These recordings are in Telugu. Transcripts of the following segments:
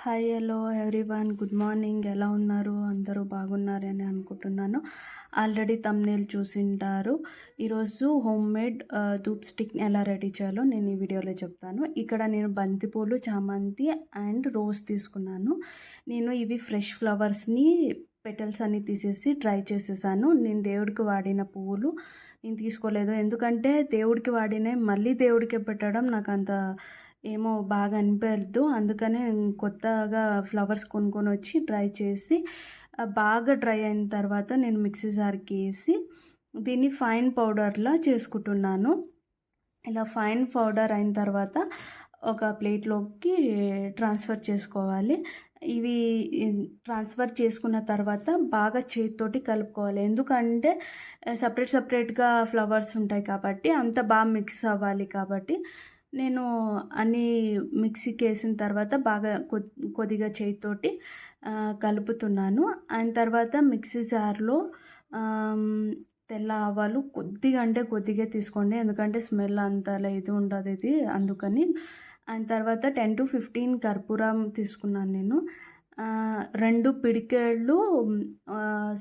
Hi hello everyone, good morning. ఎలా ఉన్నారు? అందరూ బాగున్నారని అనుకుంటున్నాను. ఆల్రెడీ థంబ్నెయిల్ చూసింటారు. ఈరోజు హోమ్ మేడ్ ధూప్ స్టిక్ని ఎలా రెడీ చేయాలో నేను ఈ వీడియోలో చెప్తాను. ఇక్కడ నేను బంతిపూలు, చామంతి అండ్ రోజ్ తీసుకున్నాను. నేను ఇవి ఫ్రెష్ ఫ్లవర్స్ని పెటల్స్ అన్ని తీసేసి డ్రై చేసేసాను. నేను దేవుడికి వాడిన పువ్వులు నేను తీసుకోలేదు, ఎందుకంటే దేవుడికి వాడిన మళ్ళీ దేవుడికి పెట్టడం నాకు అంత ఏమో బాగా అనిపించదు. అందుకనే కొత్తగా ఫ్లవర్స్ కొనుక్కొని వచ్చి డ్రై చేసి బాగా డ్రై అయిన తర్వాత నేను మిక్సీ జార్కి వేసి దీన్ని ఫైన్ పౌడర్లా చేసుకుంటున్నాను. ఇలా ఫైన్ పౌడర్ అయిన తర్వాత ఒక ప్లేట్లోకి ట్రాన్స్ఫర్ చేసుకోవాలి. ఇవి ట్రాన్స్ఫర్ చేసుకున్న తర్వాత బాగా చేతితోటి కలుపుకోవాలి, ఎందుకంటే సపరేట్గా ఫ్లవర్స్ ఉంటాయి కాబట్టి అంత బాగా మిక్స్ అవ్వాలి. కాబట్టి నేను అన్నీ మిక్సీకి వేసిన తర్వాత బాగా కొద్దిగా చేతితోటి కలుపుతున్నాను. అయిన తర్వాత మిక్సీ జార్లో తెల్ల ఆవాలు కొద్దిగా తీసుకోండి, ఎందుకంటే స్మెల్ అంత ఇది ఉండదు ఇది, అందుకని. అయిన తర్వాత 10 to 15 కర్పూరం తీసుకున్నాను నేను. 2 పిడికెళ్ళు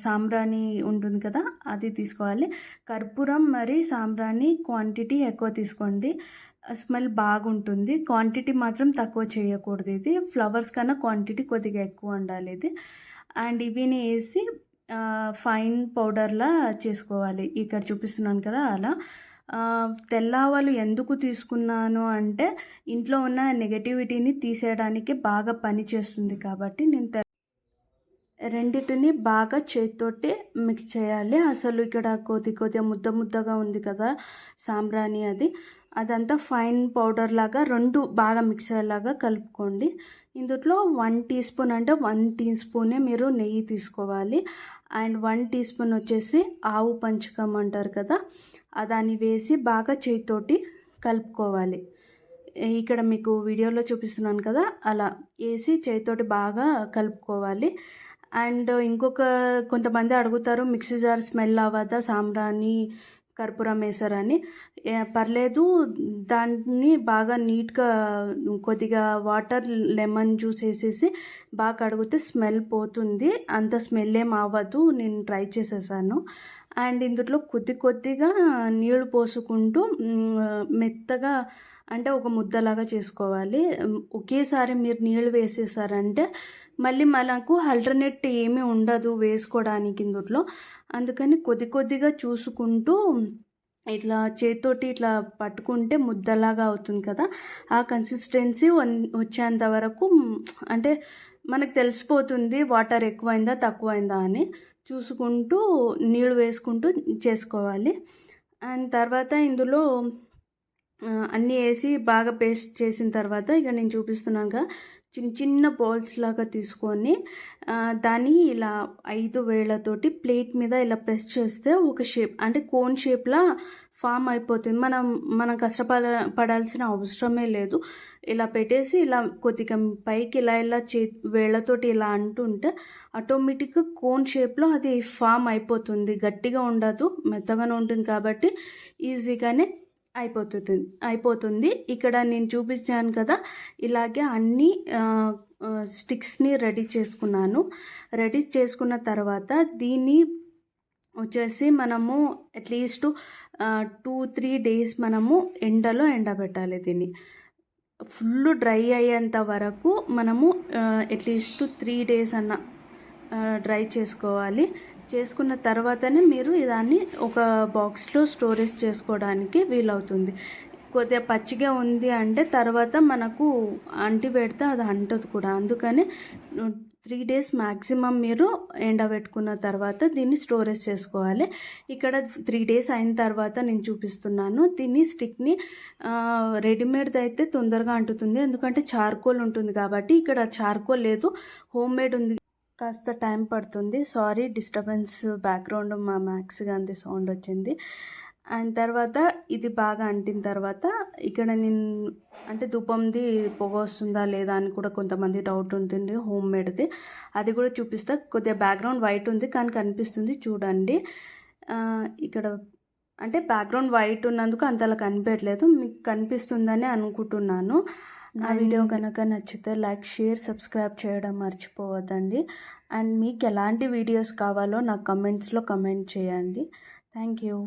సాంబ్రాణి ఉంటుంది కదా, అది తీసుకోవాలి. కర్పూరం మరి సాంబ్రాణి క్వాంటిటీ ఎక్కువ తీసుకోండి, స్మెల్ బాగుంటుంది. క్వాంటిటీ మాత్రం తక్కువ చేయకూడదు, ఇది ఫ్లవర్స్ కన్నా క్వాంటిటీ కొద్దిగా ఎక్కువ ఉండాలి ఇది. అండ్ ఇవిని వేసి ఫైన్ పౌడర్లా చేసుకోవాలి. ఇక్కడ చూపిస్తున్నాను కదా అలా. తెల్ల ఆవాలు ఎందుకు తీసుకున్నాను అంటే ఇంట్లో ఉన్న నెగటివిటీని తీసేయడానికి బాగా పని చేస్తుంది కాబట్టి నేను రెండిటిని బాగా చేతితోటి మిక్స్ చేయాలి. అసలు ఇక్కడ కొద్దిగా ముద్దగా ఉంది కదా సాంబ్రాణి, అదంతా ఫైన్ పౌడర్ లాగా 2 బాగా మిక్స్ అయ్యేలాగా కలుపుకోండి. ఇందులో 1 టీ స్పూన్ అంటే 1 టీ స్పూనే మీరు నెయ్యి తీసుకోవాలి. అండ్ 1 టీ స్పూన్ వచ్చేసి ఆవు పంచకం అంటారు కదా, దాన్ని వేసి బాగా చేతితోటి కలుపుకోవాలి. ఇక్కడ మీకు వీడియోలో చూపిస్తున్నాను కదా, అలా వేసి చేతితోటి బాగా కలుపుకోవాలి. అండ్ కొంతమంది అడుగుతారు, మిక్సీ జార్ స్మెల్ అవ్వదా సాంబ్రాణి కర్పూరం వేసారని. పర్లేదు, దాన్ని బాగా నీట్గా కొద్దిగా వాటర్ లెమన్ జ్యూస్ వేసేసి బాగా కడిగితే స్మెల్ పోతుంది, అంత స్మెల్ ఏం అవ్వదు. నేను ట్రై చేసేసాను. అండ్ ఇందులో కొద్దిగా నీళ్లు పోసుకుంటూ మెత్తగా అంటే ఒక ముద్దలాగా చేసుకోవాలి. ఒకేసారి మీరు నీళ్ళు వేసేసారంటే మళ్ళీ మనకు ఆల్టర్నేట్ ఏమీ ఉండదు వేసుకోవడానికి ఇందులో. అందుకని కొద్దిగా చూసుకుంటూ ఇట్లా చేతితోటి ఇట్లా పట్టుకుంటే ముద్దలాగా అవుతుంది కదా, ఆ కన్సిస్టెన్సీ వచ్చేంత వరకు అంటే మనకు తెలిసిపోతుంది వాటర్ ఎక్కువైందా తక్కువైందా అని. చూసుకుంటూ నీళ్ళు వేసుకుంటూ చేసుకోవాలి. అండ్ తర్వాత ఇందులో అన్నీ వేసి బాగా పేస్ట్ చేసిన తర్వాత ఇక నేను చూపిస్తున్నాను కదా, చిన్న బాల్స్ లాగా తీసుకొని దాన్ని ఇలా 5 వేళ్ళతోటి ప్లేట్ మీద ఇలా ప్రెస్ చేస్తే ఒక షేప్ అంటే కోన్ షేప్లా ఫామ్ అయిపోతుంది. మనం కష్టపడాల్సిన అవసరమే లేదు. ఇలా పెట్టేసి ఇలా కొద్దిగా పైకి ఇలా వేళ్ళతోటి ఇలా అంటుంటే ఆటోమేటిక్గా కోన్ షేప్లో అది ఫామ్ అయిపోతుంది. గట్టిగా ఉండదు, మెత్తగానే ఉంటుంది కాబట్టి ఈజీగానే అయిపోతుంది. ఇక్కడ నేను చూపించాను కదా, ఇలాగే అన్ని స్టిక్స్ని రెడీ చేసుకున్నాను. రెడీ చేసుకున్న తర్వాత దీన్ని వచ్చేసి మనము అట్లీస్ట్ 2-3 డేస్ మనము ఎండలో ఎండబెట్టాలి. దీన్ని ఫుల్ డ్రై అయ్యేంత వరకు మనము అట్లీస్ట్ 3 డేస్ అన్న డ్రై చేసుకోవాలి. చేసుకున్న తర్వాతనే మీరు దాన్ని ఒక బాక్స్లో స్టోరేజ్ చేసుకోవడానికి వీలవుతుంది. కొద్దిగా పచ్చిగా ఉంది అంటే తర్వాత మనకు అంటి పెడితే అది అంటదు కూడా, అందుకని 3 డేస్ మ్యాక్సిమం మీరు ఎండబెట్టుకున్న తర్వాత దీన్ని స్టోరేజ్ చేసుకోవాలి. ఇక్కడ 3 డేస్ అయిన తర్వాత నేను చూపిస్తున్నాను. దీన్ని స్టిక్ని రెడీమేడ్ది అయితే తొందరగా అంటుతుంది, ఎందుకంటే చార్కోల్ ఉంటుంది కాబట్టి. ఇక్కడ చార్కోల్ లేదు, హోమ్ మేడ్ ఉంది, కాస్త టైం పడుతుంది. సారీ డిస్టర్బెన్స్, బ్యాక్గ్రౌండ్ మా మ్యాక్స్ గాంధీ సౌండ్ వచ్చింది. అండ్ తర్వాత ఇది బాగా అంటిన తర్వాత ఇక్కడ నేను అంటే ధూపంది పొగ వస్తుందా లేదా అని కూడా కొంతమంది డౌట్ ఉంటుంది హోమ్ మేడ్ది, అది కూడా చూపిస్తా. కొద్దిగా బ్యాక్గ్రౌండ్ వైట్ ఉంది కానీ కనిపిస్తుంది చూడండి. ఇక్కడ అంటే బ్యాక్గ్రౌండ్ వైట్ ఉన్నందుకు అంతలా కనిపించట్లేదు, మీకు కనిపిస్తుందని అనుకుంటున్నాను. నా వీడియో కనుక నచ్చితే లైక్, షేర్, సబ్స్క్రైబ్ చేయడం మర్చిపోవద్దండి. అండ్ మీకు ఎలాంటి వీడియోస్ కావాలో నాకు కమెంట్స్లో కమెంట్ చేయండి. Thank you.